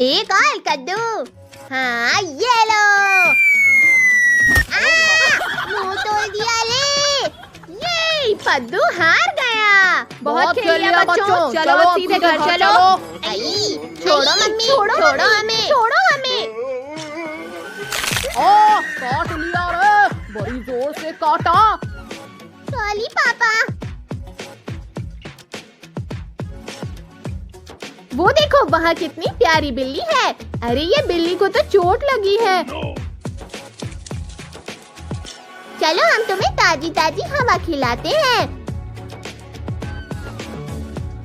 एक और कद्दू। हाँ ये लो। मुंह तोड़ दिया रे। ये पद्दू हार गया। बहुत खेल लिया बच्चों, चलो सीधे घर चलो। छोड़ो मम्मी, छोड़ो हमें, छोड़ो हमें। काट लिया रे, बड़ी जोर से काटा। सॉरी पापा। वो देखो वहाँ कितनी प्यारी बिल्ली है। अरे ये बिल्ली को तो चोट लगी है। चलो हम तुम्हें ताजी ताजी हवा खिलाते हैं।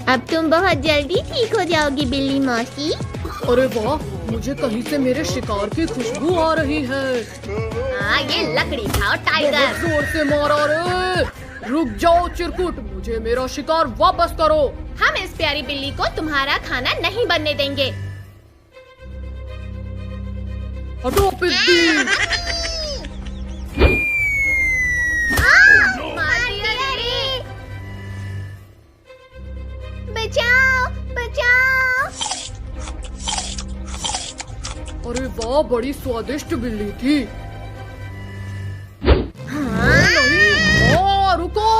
अब तुम बहुत जल्दी ठीक हो जाओगी बिल्ली मौसी। अरे वाह, मुझे कहीं से मेरे शिकार की खुशबू आ रही है। हाँ ये लकड़ी खाओ टाइगर। बहुत जोर से मारा रे। रुक जाओ चिरकुट, मुझे मेरा शिकार वापस करो। हम इस प्यारी बिल्ली को तुम्हारा खाना नहीं बनने देंगे। हटो पिद्दी। मार दिया रे। बचाओ बचाओ। अरे वाह, बड़ी स्वादिष्ट बिल्ली थी। हाँ। रुको।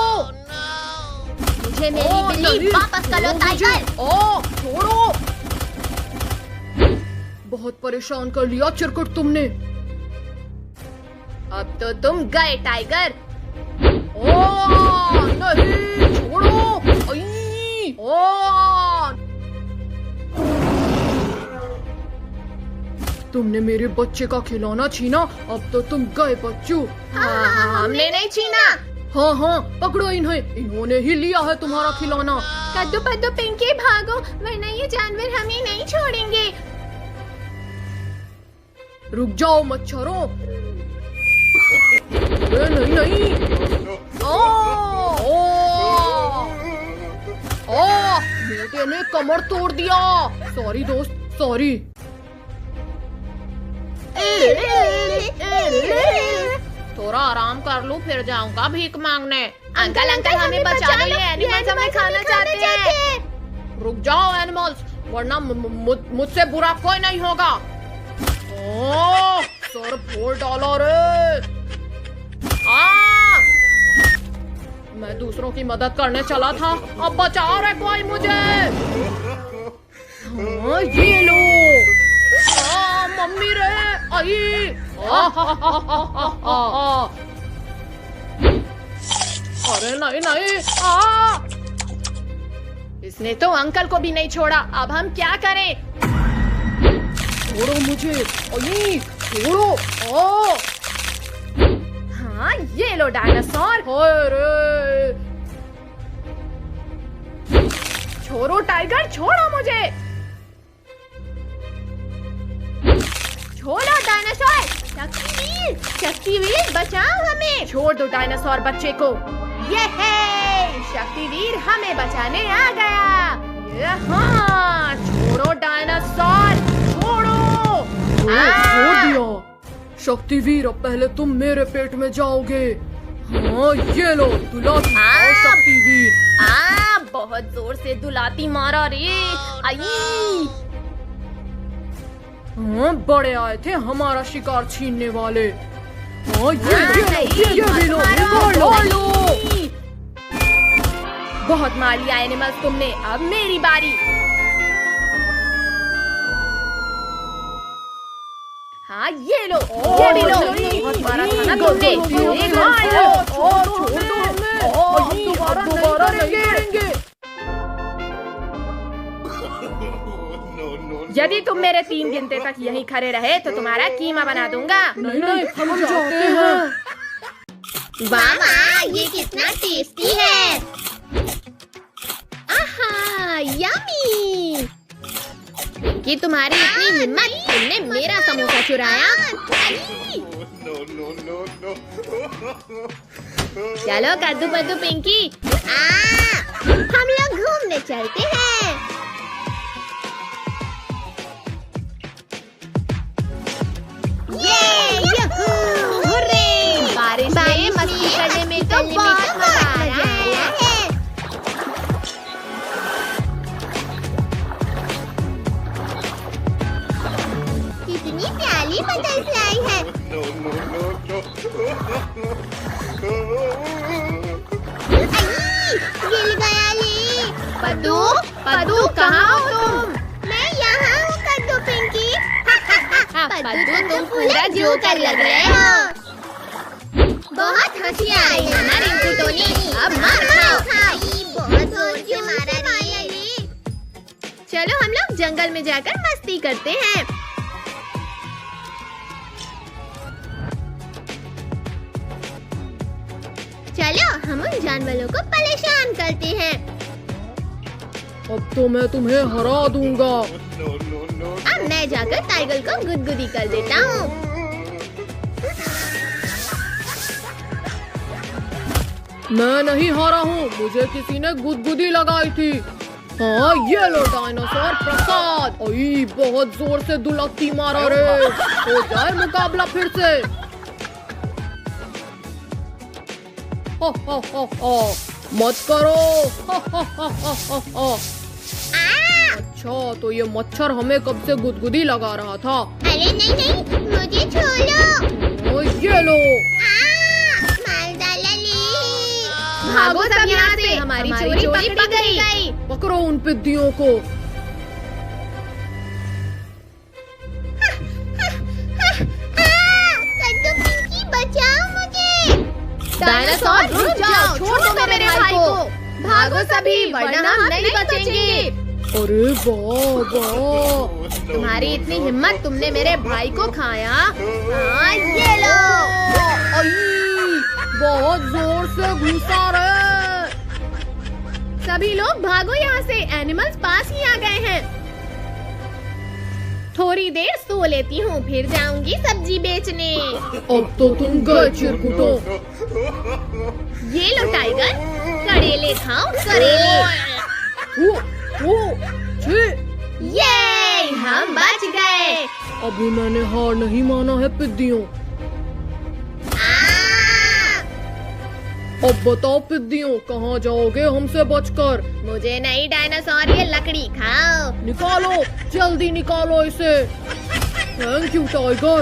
मुझे मेरी बिल्ली वापस कर लो टाइगर। छोड़ो। बहुत परेशान कर लिया चिरकुट तुमने। अब तो तुम गए टाइगर। नहीं, छोड़ो। तुमने मेरे बच्चे का खिलौना छीना, अब तो तुम गए बच्चू। हाँ, हमने नहीं छीना। हाँ, पकड़ो इन्हें, इन्होंने ही लिया है तुम्हारा खिलौना। कद्दू पद्दू पिंकी भागो, वरना ये जानवर हमें नहीं छोड़ेंगे। रुक जाओ मच्छरों। नहीं। बेटे ने कमर तोड़ दिया। सॉरी दोस्त, सॉरी। थोड़ा आराम कर लूं, फिर जाऊंगा भीख मांगने। अंकल हमें बचा लो, ये एनिमल्स हमें खाना चाहते हैं। रुक जाओ एनिमल्स, वरना मुझसे बुरा कोई नहीं होगा। सर फोड़ डाला रे। मैं दूसरों की मदद करने चला था, अब बचाओ रे कोई मुझे। ये लो। मम्मी रे आई। अरे नहीं। इसने तो अंकल को भी नहीं छोड़ा। अब हम क्या करें? छोड़ो मुझे। छोड़ो। हाँ ये लो डायनासोर। छोड़ो टाइगर, छोड़ो मुझे। छोड़ो डायनासोर। शक्तिवीर बचाओ हमें। छोड़ दो डायनासोर बच्चे को। ये है शक्तिवीर हमें बचाने आ गया। हाँ, छोड़ो डायनासोर, छोड़ो। छोड़ दिया। शक्तिवीर, अब पहले तुम मेरे पेट में जाओगे। हाँ ये लो, दुलाती खाओ शक्तिवीर। बहुत जोर से दुलाती मारा रे। आई। बड़े आए थे हमारा शिकार छीनने वाले। ये भी लो। बहुत मार लिया एनिमल्स तुमने, अब मेरी बारी। हाँ ये लो, ये भी लो। बहुत मारा था ना तुमने। दोबारा नहीं करेंगे। यदि तुम मेरे 3 गिनते तक यहीं खड़े रहे तो तुम्हारा कीमा बना दूंगा। नहीं, हम जाते हैं। वाह, ये कितना टेस्टी है। आहा, यम्मी। कि तुम्हारी इतनी हिम्मत, तुमने मेरा समोसा चुराया। चलो कद्दू पद्दू पिंकी, हम लोग घूमने चलते हैं। बारिश में मस्ती करने में तो बहुत मजा आया है। कितनी प्यारी बटरफ्लाई है। गिर गया ले। पद्दू, पद्दू कहाँ हो तुम? मैं यहाँ हूँ कद्दू पिंकी। पद्दू तुम पूरा जोकर लग रहे हो। बहुत हंसी आ रही है ना रिंकू टोनी, अब मार खाओ। बहुत जोर से मारा रही है ये। चलो हम लोग जंगल में जाकर मस्ती करते हैं। चलो हम उन जानवरों को परेशान करते हैं। अब तो मैं तुम्हें हरा दूंगा। अब मैं जाकर टाइगर को गुदगुदी कर देता हूँ। मैं नहीं हारा हूँ, मुझे किसी ने गुदगुदी लगाई थी। हाँ ये लो डायनासोर प्रसाद। ओई बहुत जोर से दुलकती मारा रे। हो जाए मुकाबला फिर से। हो हो मत करो। हो। अच्छा तो ये मच्छर हमें कब से गुदगुदी लगा रहा था। अरे नहीं नहीं, मुझे छोड़ो। ओ ये लो। मार डाला ले। भागो सब यहाँ से, हमारी चोरी पकड़ी गई। पकड़ो उन पिद्दियों को। कद्दू पिंकी बचाओ मुझे। डायनासोर रुक जाओ, छोड़ दो मेरे भाई को। भागो सभी वरना हम नहीं बचेंगे। अरे वाह वाह, तुम्हारी इतनी हिम्मत, तुमने मेरे भाई को खाया। हाँ ये लो। बहुत जोर से घुसा रहे। सभी लोग भागो यहाँ से, एनिमल्स पास ही आ गए हैं। थोड़ी देर सो लेती हूँ, फिर जाऊंगी सब्जी बेचने। अब तो तुम गए चिरकुटो। ये लो टाइगर, करेले खाओ करेले। ये हम बच गए। अभी मैंने हार नहीं माना है पिद्दियों। अब बताओ पिद्दियों, कहाँ जाओगे हमसे बचकर? मुझे नहीं डायनासोर, ये लकड़ी खाओ। निकालो, जल्दी निकालो इसे। Thank you tiger.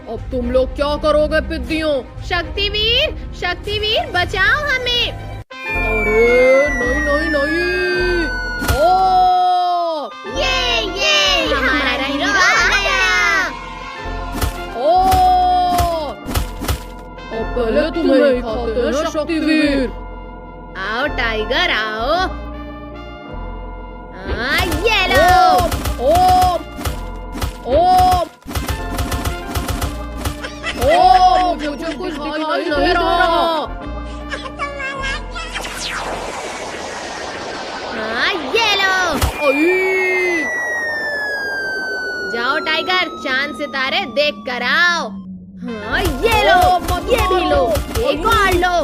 अब तुम लोग क्या करोगे पिद्दियों? शक्तिवीर, शक्तिवीर बचाओ हमें। अरे नहीं नहीं नहीं। ओ ये हमारा हीरो आ गया। ओ अब पहले तुम्हें ही खाते हैं शक्तिवीर। आओ टाइगर आओ। हाँ ये लो। ओ मुझे कुछ दिखाई नहीं रहा। हाँ ये लो। जाओ टाइगर, चांद सितारे देख कर आओ। हाँ ये लो, ये भी लो, एक और लो।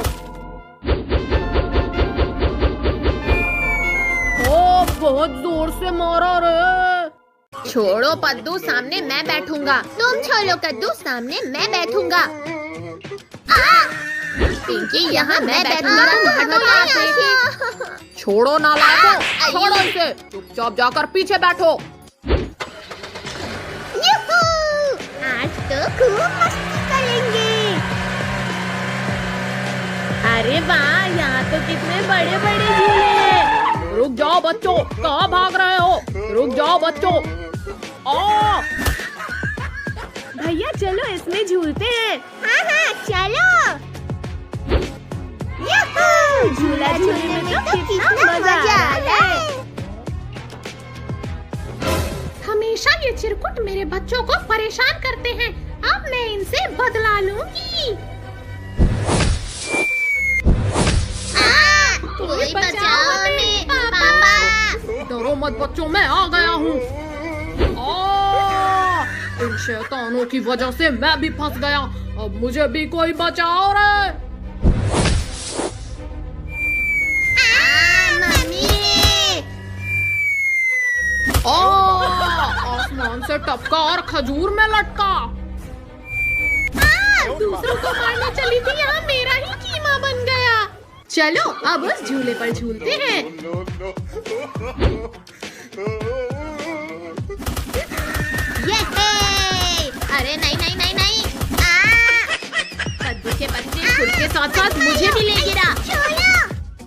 बहुत जोर से मारा रे। छोड़ो पद्दू, सामने मैं बैठूंगा। तुम छोड़ो कद्दू, सामने मैं बैठूंगा। पिंकी यहाँ मैं बैठूंगा, तुम हटो यहाँ से। छोड़ो नालायकों, छोड़ो इसे। चुपचाप जाकर पीछे बैठो। आज तो खूब मस्ती करेंगे। अरे वाह, यहाँ तो कितने बड़े बड़े झूले हैं। रुक जाओ बच्चों, कहाँ भाग रहे हो? रुक जाओ बच्चों। भैया चलो इसमें झूलते हैं। हाँ चलो। झूला झूलने में तो कितना मजा आ रहा है। हमेशा ये चिरकुट मेरे बच्चों को परेशान करते हैं। अब मैं इनसे बदला लूंगी। कोई बचाओ हमें, पापा। डरो मत बच्चों, मैं आ गया हूँ। इन शैतानों की वजह से मैं भी फंस गया। अब मुझे भी कोई बचाओ रे। मम्मी। आसमान से टपका और खजूर में लटका। दूसरों को मारने चली थी, यहाँ मेरा ही कीमा बन गया। चलो अब उस झूले पर झूलते हैं। साथ साथ मुझे भी ले गिरा।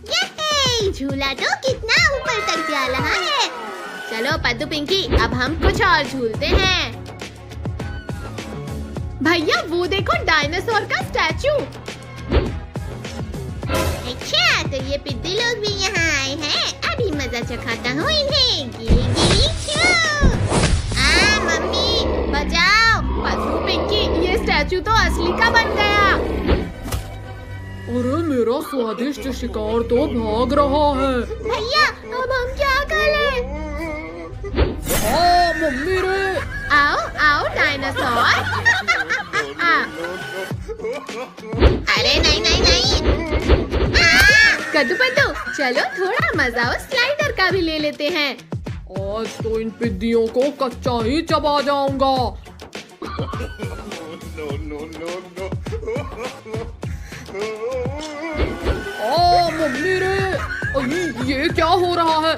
ये झूला तो कितना ऊपर तक जा रहा है। चलो पद्दू पिंकी, अब हम कुछ और झूलते हैं। भैया वो देखो डायनासोर का स्टैचू। अच्छा, तो ये पिद्दी लोग भी यहाँ आए हैं। अभी मजा चखाता हूँ इन्हें। गिरी गिरी छू। मम्मी बचाओ पद्दू पिंकी, ये स्टैचू तो असली का बन गया। अरे मेरा स्वादिष्ट शिकार तो भाग रहा है। भैया, अब हम क्या करें? मम्मी रे। आओ आओ डायनासोर। अरे नहीं नहीं नहीं। कद्दू पद्दू, चलो थोड़ा मजा उस स्लाइडर का भी ले लेते हैं। आज तो इन पिद्दियों को कच्चा ही चबा जाऊंगा। मम्मी रे, ये क्या हो रहा है?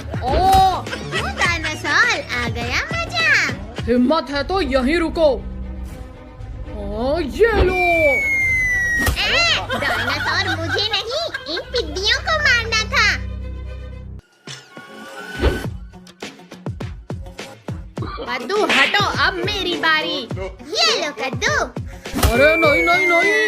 डायनासोर आ गया मजा। हिम्मत है तो यहीं रुको। ये लो। डायनासोर मुझे नहीं, इन पिद्दियों को मारना था। पद्दू हटो, अब मेरी बारी। ये लो कद्दू। अरे नहीं नहीं नहीं।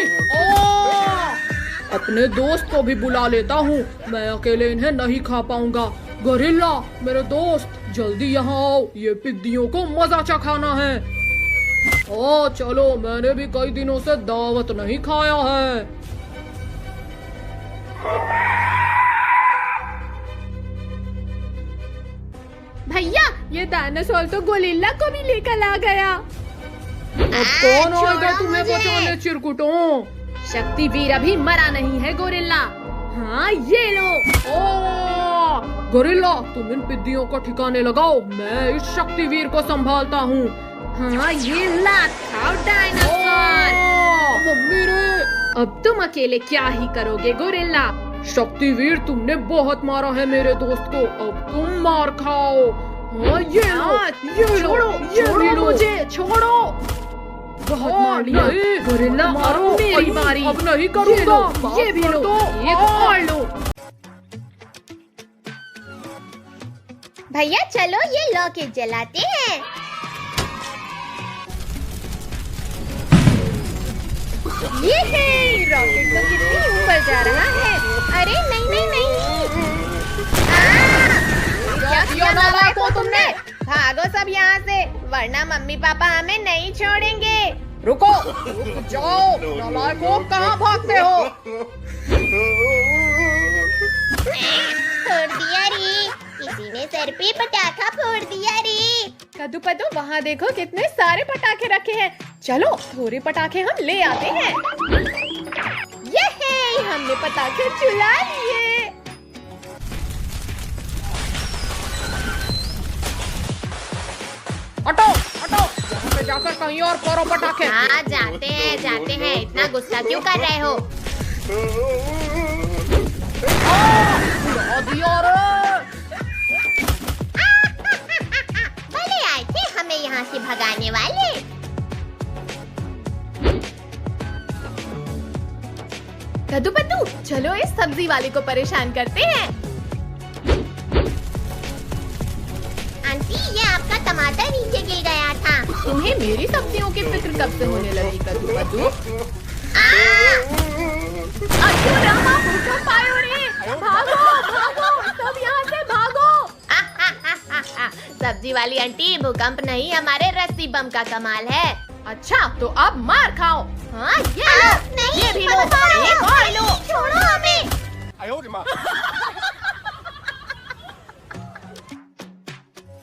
अपने दोस्त को भी बुला लेता हूँ, मैं अकेले इन्हें नहीं खा पाऊंगा। गोरिल्ला मेरे दोस्त, जल्दी यहाँ आओ, ये पिद्दियों को मजा चखाना है। चलो, मैंने भी कई दिनों से दावत नहीं खाया है। भैया ये डायनासोर तो गोरिल्ला को भी लेकर आ गया। अब कौन आएगा तुम्हें बचाने चिरकुटों? शक्तिवीर अभी मरा नहीं है गोरिल्ला। हाँ ये लो। गोरिल्ला तुम इन पिद्दियों को ठिकाने लगाओ, मैं इस शक्तिवीर को संभालता हूँ। हाँ ये लात खाओ डायनासोर। मम्मी रे। अब तुम अकेले क्या ही करोगे गोरिल्ला? शक्तिवीर तुमने बहुत मारा है मेरे दोस्त को, अब तुम मार खाओ। ये लो, छोड़ो मुझे, छोड़ो। बहुत मार लिया। गोरिल्ला मारो, मेरी बारी। अब नहीं करूँगा। ये भी लो, एक और लो। भैया चलो ये लॉकेट जलाते हैं। ये है, रॉकेट तो कितनी ऊपर जा रहा है। अरे नहीं नहीं नहीं। क्या किया नालायकों तुमने? भागो सब यहाँ से, वरना मम्मी पापा हमें नहीं छोड़ेंगे। रुको, रुक जाओ, नालायकों कहाँ भागते हो? फोड़ दिया रे, किसी ने सर पे पटाखा फोड़ दिया रे। कद्दू पद्दू वहाँ देखो कितने सारे पटाखे रखे हैं। चलो थोड़े पटाखे हम ले आते हैं। ये है, हमने पटाखे चुला लिए। हटो हटो, यहाँ पे जाकर कहीं और फोड़ो पटाखे। हाँ जाते हैं, इतना गुस्सा क्यों कर रहे हो? भले आए थे हमें यहाँ से भगाने वाले। कद्दू पद्दू चलो इस सब्जी वाले को परेशान करते हैं। आंटी ये आपका टमाटर नीचे गिर गया था। तुम्हें मेरी सब्जियों की फिक्र कब से होने लगी कद्दू पद्दू? भूकंप आयो रे, भागो भागो सब यहाँ से भागो। सब्जी वाली आंटी, भूकंप नहीं हमारे रस्सी बम का कमाल है। अच्छा तो अब मार खाओ। हाँ ये लो, नहीं, ये भी लो, एक और लो। छोड़ो हमें।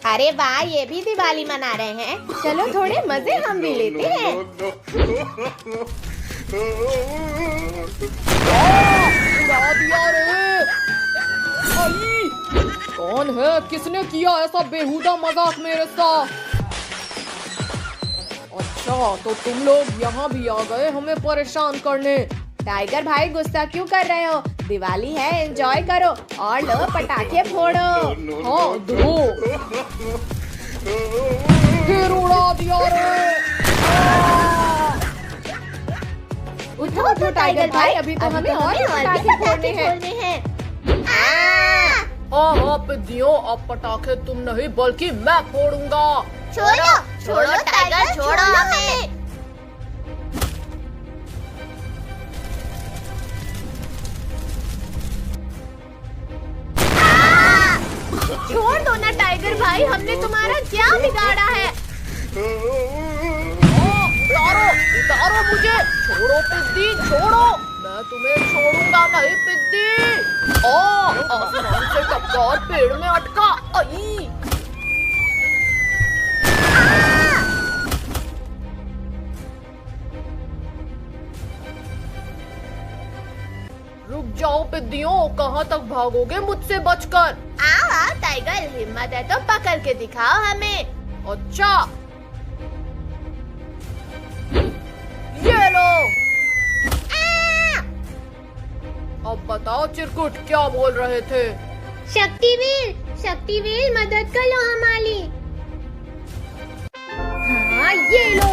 अरे वाह, ये भी दिवाली मना रहे हैं। चलो थोड़े मजे हम भी लेते हैं। उड़ा दिया रे। कौन है, किसने किया ऐसा बेहुदा मजाक मेरे साथ? अच्छा तो तुम लोग यहाँ भी आ गए हमें परेशान करने। टाइगर भाई गुस्सा क्यों कर रहे हो? दिवाली है, एंजॉय करो और लो पटाखे फोड़ो। हाँ दो, फिर उड़ा दिया रे। उठो उठो टाइगर भाई, अभी तो हमें और भी पटाखे फोड़ने हैं। हाँ पिद्दियों, अब पटाखे तुम नहीं बल्कि मैं फोड़ूंगा। छोड़ो छोड़ो टाइगर, छोड़ो हमें। छोड़ दो ना टाइगर भाई, हमने तुम्हारा क्या बिगाड़ा है? उतारो उतारो मुझे, छोड़ो पिद्दी छोड़ो, मैं तुम्हें छोड़ूंगा नहीं पिद्दी। आसमान से टपका और पेड़ में अटका। आई रुक जाओ पिद्दियों, कहाँ तक भागोगे मुझसे बचकर? आओ आओ टाइगर, हिम्मत है तो पकड़ के दिखाओ हमें। अच्छा ये लो। अब बताओ चिरकुट, क्या बोल रहे थे? शक्तिवीर मदद कर लो हमारी। हाँ ये लो।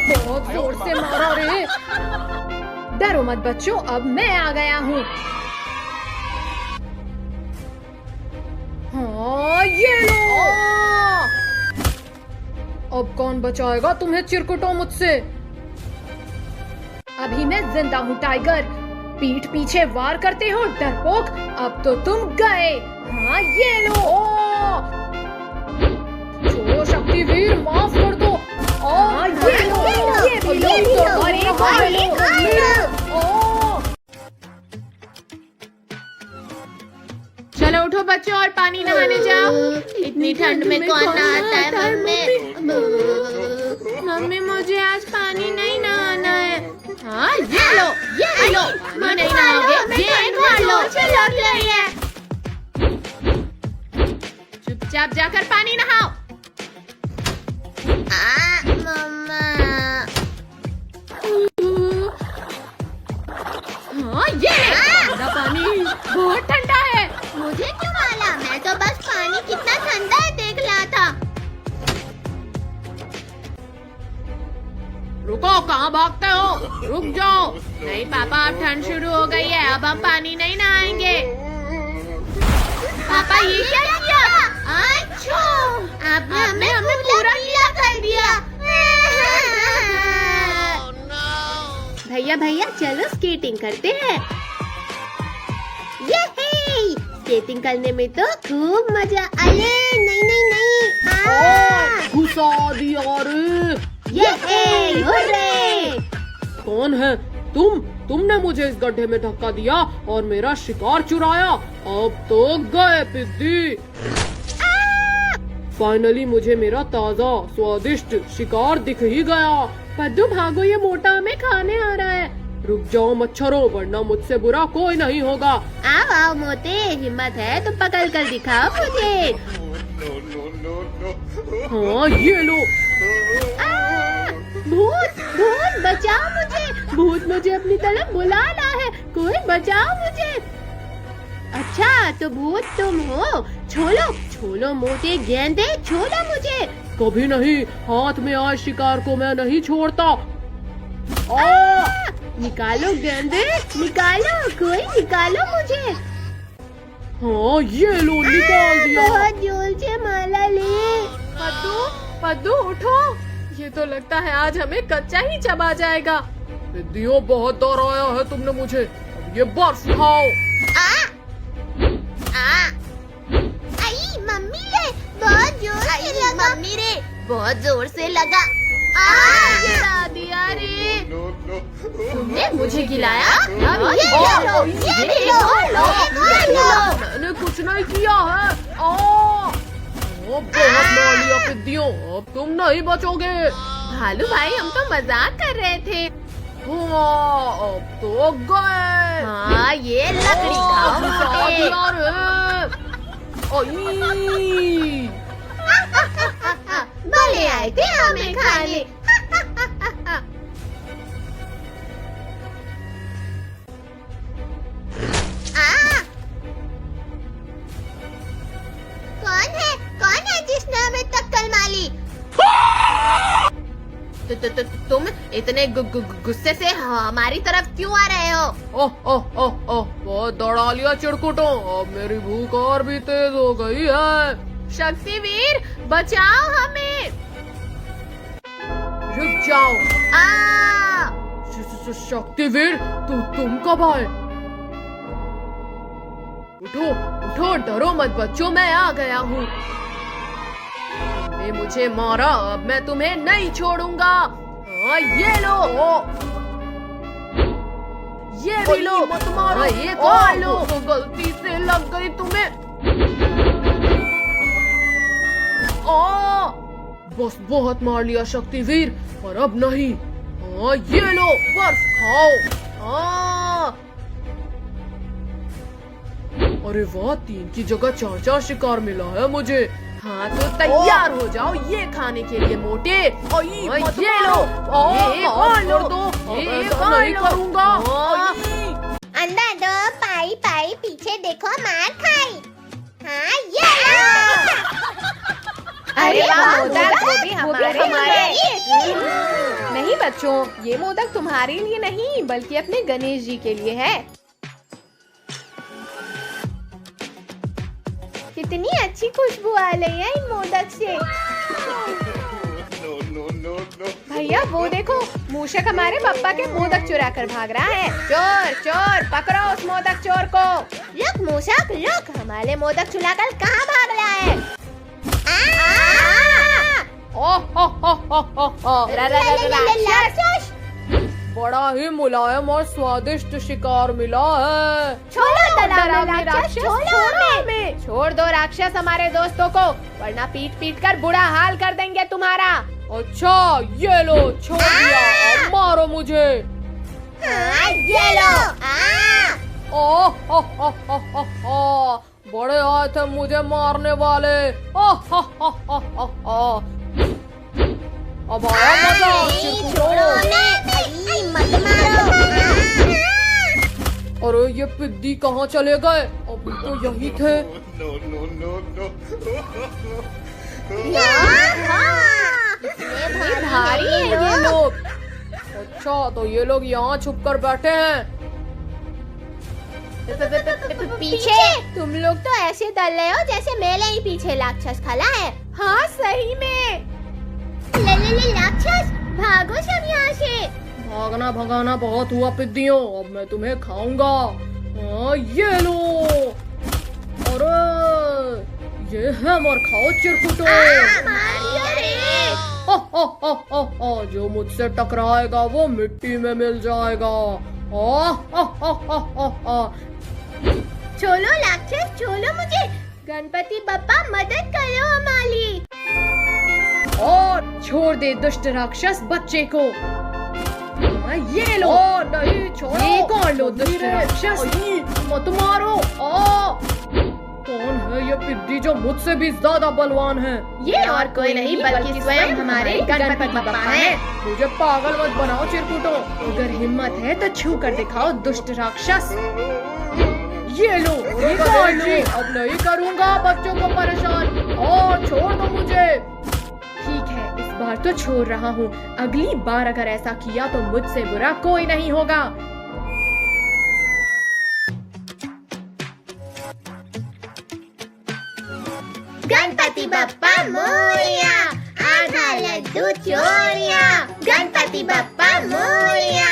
बहुत जोर से मारा रे। डरो मत बच्चों, अब मैं आ गया हूँ। हाँ ये लो। अब कौन बचाएगा तुम्हें चिरकुटों मुझसे? अभी मैं जिंदा हूँ टाइगर, पीठ पीछे वार करते हो डरपोक, अब तो तुम गए। हाँ ये लो। छोड़ो शक्तिवीर, माफ कर दो। हाँ ये लो, ये भी लो, और एक और लो। चलो उठो बच्चों और पानी नहाने जाओ। इतनी ठंड में कौन नहाता है मम्मी? मम्मी मुझे आज पानी नहीं नहाना है। हाँ ये लो, ये लो। नहीं नहाओगे, ये खा लो। लग रही है। चुपचाप जाकर पानी नहाओ। मम्मा। हाँ ये ठंडा पानी, बहुत ठंडा है। मुझे क्यों माला, मैं तो बस पानी कितना ठंडा है देख रहा था। रुको, कहाँ भागते हो? रुक जाओ। नहीं पापा, अब ठंड शुरू हो गई है, अब हम पानी नहीं नहाएंगे। पापा ये क्या किया? अच्छा, आपने हमें पूरा गीला कर दिया। भैया चलो स्केटिंग करते हैं। ये स्केटिंग करने में तो खूब मजा आए। नहीं। घुसा दिया रे। हुर्रे। कौन है तुमने मुझे इस गड्ढे में धक्का दिया और मेरा शिकार चुराया। अब तो गए पिद्दी। फाइनली मुझे मेरा ताजा स्वादिष्ट शिकार दिख ही गया। पद्दू भागो, ये मोटा हमें खाने आ रहा है। रुक जाओ मच्छरों, वरना मुझसे बुरा कोई नहीं होगा। आओ मोटे, हिम्मत है तो पकड़ कर दिखाओ मुझे। हाँ ये लो। भूत बचाओ मुझे, भूत मुझे अपनी तरफ बुला रहा है, कोई बचाओ मुझे। अच्छा तो भूत तुम हो, छोड़ो मोटे गेंदे, छोड़ो मुझे। कभी नहीं, हाथ में आए शिकार को मैं नहीं छोड़ता। निकालो गेंदे, निकालो, कोई निकालो मुझे। हाँ ये लो, निकाल दिया। बहुत जोर से माला ले। पद्दू उठो, ये तो लगता है आज हमें कच्चा ही चबा जाएगा। पिद्दियों, बहुत डराया है तुमने मुझे, अब ये बर्फ खाओ। आई मम्मी रे, बहुत जोर से लगा। मम्मी रे, बहुत जोर से लगा। गिरा दिया रे। तुमने मुझे गिलाया? ये लो। मैंने कुछ नहीं किया है। बहुत मार लिया पिद्दियों, अब तुम नहीं बचोगे। भालू भाई, हम तो मजाक कर रहे थे। अब तो गए। हाँ ये लकड़ी खाओ मोटे। भले आए थे हमें खाने। कौन है जिसने हमें टक्कर मारी? तुम इतने गुस्से से हमारी तरफ क्यों आ रहे हो? ओह ओह ओह ओह, बहुत दौड़ा लिया चिरकुटों, अब मेरी भूख और भी तेज हो गई है। शक्तिवीर बचाओ हमें। रुक जाओ। शक्तिवीर, तुम कब आए? उठो उठो, डरो मत बच्चों, मैं आ गया हूँ। तुमने मुझे मारा, अब मैं तुम्हें नहीं छोड़ूंगा। हाँ, ये लो, ये भी लो। मत मारो, ये और लो। तो गलती से लग गई तुम्हें। बस बहुत मार लिया शक्तिवीर, पर अब नहीं। हाँ, ये लो, बर्फ खाओ। हाँ। अरे वाह, 3 की जगह 4 शिकार मिला है मुझे। हाँ, तो तैयार हो जाओ ये खाने के लिए मोटे। ये लो, ये लो, ये नहीं करूँगा। अंदर दो, पाई पाई, पीछे देखो, मार खाई। हाँ, ये लो। अरे मोदक, वो भी हमारे लिए। नहीं बच्चों, ये मोदक तुम्हारे लिए नहीं बल्कि अपने गणेश जी के लिए है। कितनी अच्छी खुशबू आ रही है इन मोदक से। भैया वो देखो, मूषक हमारे पापा के मोदक चुरा कर भाग रहा है। चोर चोर, पकड़ो उस मोदक चोर को। रुक मूषक, रुक, हमारे मोदक चुराकर कहाँ भाग रहा है? राक्षस! बड़ा ही मुलायम और स्वादिष्ट शिकार मिला है। छोड़ो डरावने राक्षस, छोड़ो हमें। छोड़ दो राक्षस हमारे दोस्तों को, वरना पीट पीट कर बुरा हाल कर देंगे तुम्हारा। अच्छा, ये लो, छोड़ दिया, अब मारो मुझे। हाँ, ये लो। बड़े आए थे मुझे मारने वाले। अब आया मजा। छोड़ो मत मारो। अरे ये पिद्दी कहाँ चले गए? अभी तो यही थे। ये भारी है ये लोग। अच्छा, तो ये लोग यहाँ छुप कर बैठे हैं। पीछे तुम लोग तो ऐसे डर रहे हो जैसे मेरे ही पीछे राक्षस खड़ा है। हाँ सही में। ले राक्षस, भागो सब यहाँ से। भागना भगाना बहुत हुआ पिद्दियों, अब मैं तुम्हें खाऊंगा। हाँ, ये लो। अरे ये है, मर खाओ चिरकुटो। जो मुझसे टकराएगा वो मिट्टी में मिल जाएगा। छोड़ो राक्षस, छोड़ो मुझे। गणपति बप्पा मदद करो हमारी। और छोड़ दे दुष्ट राक्षस बच्चे को। ये लो। नहीं छोड़ो। ये कौन लो दुष्ट राक्षस? मत मारो। कौन है ये पिद्दी जो मुझसे भी ज्यादा बलवान है? ये और कोई नहीं बल्कि स्वयं हमारे गणपति बप्पा हैं। मुझे पागल मत बनाओ चिरकुटो। अगर हिम्मत है तो छू कर दिखाओ दुष्ट राक्षस। ये लो, ये अब नहीं करूँगा बच्चों को परेशान। और छोड़ दो मुझे। ठीक है, इस बार तो छोड़ रहा हूँ, अगली बार अगर ऐसा किया तो मुझसे बुरा कोई नहीं होगा। गणपति बप्पा मोरया, आधा लड्डू चोरिया। गणपति बप्पा मोरया,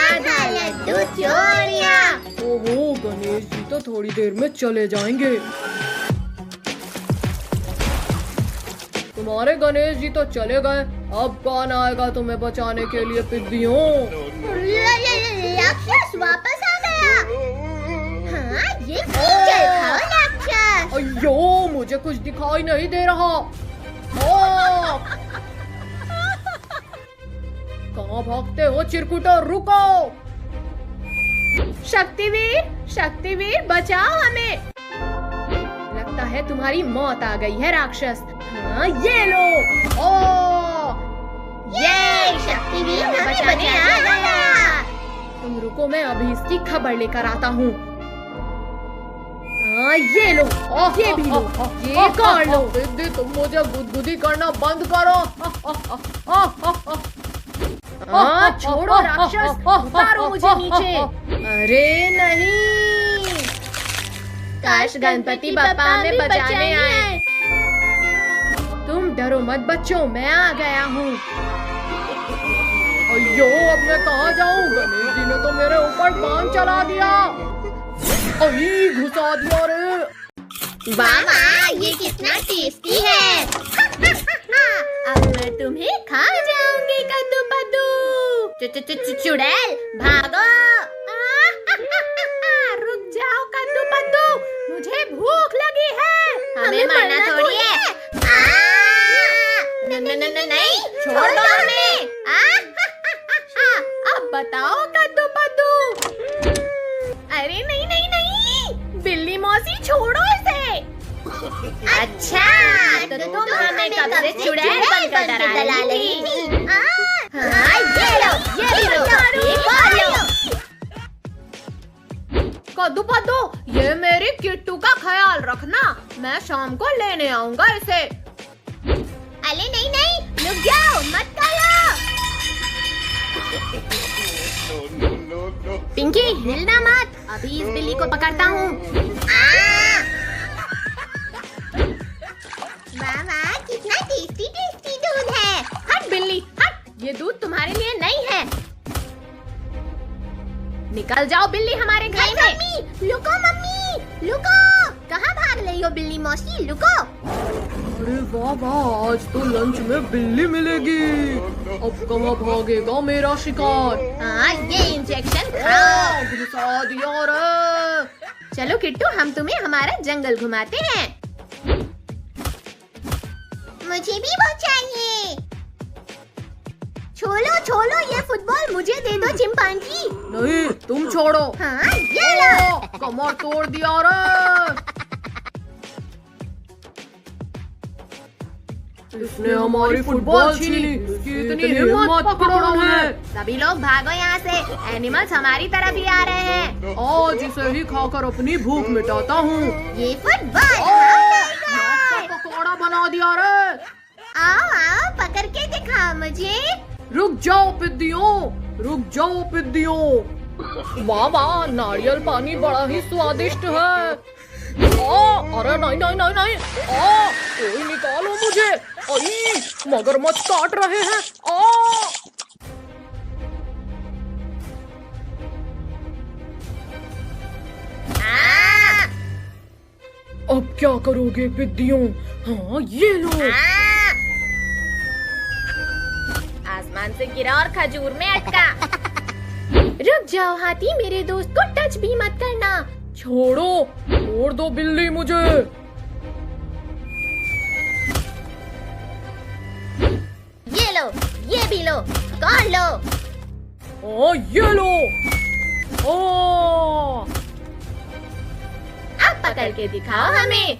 आधा लड्डू चोरिया। ओहो, गणेश जी तो थोड़ी देर में चले जाएंगे। तुम्हारे गणेश जी तो चले गए, अब कौन आएगा तुम्हें बचाने के लिए पिद्दियों? राक्षस वापस आ गया। हाँ, ये चल खाओ राक्षस। अयो, मुझे कुछ दिखाई नहीं दे रहा। कहाँ भागते हो चिरकुटो, रुको। शक्तिवीर, शक्तिवीर बचाओ हमें। लगता है तुम्हारी मौत आ गई है राक्षस। हाँ, ये लो। ये शक्तिवीर हमें बचाने आ गया। तुम रुको, मैं अभी इसकी खबर लेकर आता हूँ। हाँ, ये लो। ये भी लो। ये कर लो। पिद्दी, तुम मुझे गुदगुदी करना बंद करो। छोड़ो राक्षस, उतारो मुझे नीचे। अरे नहीं, काश गणपति बप्पा हमें बचाने आए। तुम डरो मत बच्चों, मैं आ गया हूँ। अयो, अब मैं कहाँ जाऊँ? गणेश जी ने तो मेरे ऊपर बाण चला दिया। अरे घुसा दिया रे। वाह, ये कितना टेस्टी है। अब मैं तुम्हें खा जाऊंगी कद्दू पद्दू। चुड़ैल भागो। रुक जाओ कद्दू पद्दू, मुझे भूख लगी है। हमें मरना थोड़ी है। नहीं, छोड़ दो हमें। अब बताओ कद्दू पद्दू। अरे नहीं नहीं नहीं, बिल्ली मौसी छोड़ो इसे। अच्छा, तो तुम हमें कब से चुड़ैल बनकर डरा रही थी? हाँ, ये लो, ये लो, एक और लो। कद्दू पद्दू, ये मेरी किट्टू का ख्याल रखना, मैं शाम को लेने आऊंगा इसे। अरे नहीं नहीं, रुक जाओ, मत खाओ। पिंकी हिलना मत, अभी इस बिल्ली को पकड़ता हूँ। वाह वाह, कितना टेस्टी टेस्टी दूध है। हट बिल्ली हट, ये दूध तुम्हारे लिए नहीं है। निकल जाओ बिल्ली हमारे घर से। मम्मी, लुको मम्मी, लुको। कहाँ भाग रही हो बिल्ली मौसी, लुको। अरे वाह वाह, आज तो लंच में बिल्ली मिलेगी। अब कहाँ भागेगा मेरा शिकार? हाँ, ये इंजेक्शन खाओ। घुसा दिया रे। चलो किट्टू, हम तुम्हें हमारा जंगल घुमाते हैं। मुझे भी वो चाहिए। छोलो छोलो, ये फुटबॉल मुझे दे दो चिंपांजी। नहीं, तुम छोड़ो। हाँ, ये लो। कमर तोड़ दिया रे। इसने हमारी फुटबॉल छीनी। इसकी इतनी हिम्मत पकड़ो है। सभी लोग भागो यहाँ से, एनिमल्स हमारी तरफ ही आ रहे हैं। आज इसे ही खाकर अपनी भूख मिटाता हूँ। ये फुटबॉल पकौड़ा बना दिया रे। आओ आओ, पकड़ के दिखाओ मुझे। रुक जाओ पिद्दियों, रुक जाओ पिद्दियों। वाह वाह, नारियल पानी बड़ा ही स्वादिष्ट है। अरे नहीं नहीं नहीं नहीं, कोई निकालो मुझे। अरे मगरमच्छ काट रहे हैं। अब क्या करोगे पिद्दियों? हाँ, ये लो। आसमान से गिरा और खजूर में अटका। रुक जाओ हाथी, मेरे दोस्त को टच भी मत करना। छोड़ो, छोड़ दो बिल्ली मुझे। ये लो, ये भी लो, कौन लो। ये लो। अब पकड़ के दिखाओ हमें।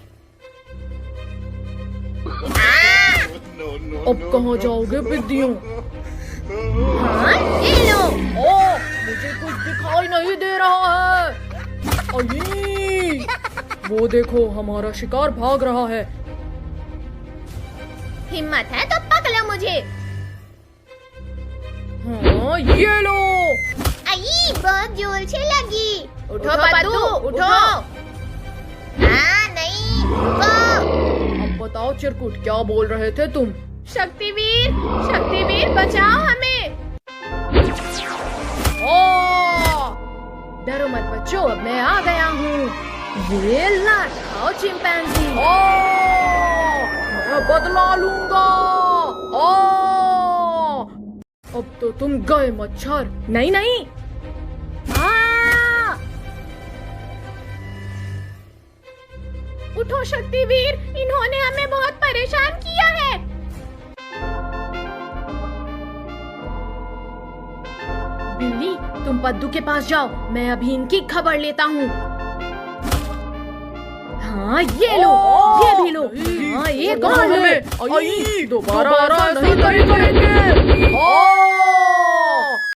अब कहाँ जाओगे पिद्दियों? हाँ, ये लो। मुझे कुछ दिखाई नहीं दे रहा है। अये, वो देखो, हमारा शिकार भाग रहा है। हिम्मत है तो पकड़ो मुझे। हाँ, ये लो। आई, बहुत जोर से लगी। उठो पद्दू, उठो। नहीं, रुको। अब बताओ चिरकुट, क्या बोल रहे थे तुम? शक्तिवीर, शक्तिवीर बचाओ हमें। डरो मत बच्चों, अब मैं आ गया हूँ। ये ला खाओ चिंपैंजी। मैं बदला लूंगा। अब तो तुम गए मच्छर। नहीं नहीं। उठो शक्तिवीर, इन्होंने हमें बहुत परेशान किया है। बिल्ली, तुम पद्दू के पास जाओ, मैं अभी इनकी खबर लेता हूँ। हाँ, ये लो, ये भी लो। हाँ, एक और लो। दोबारा ऐसा नहीं करेंगे।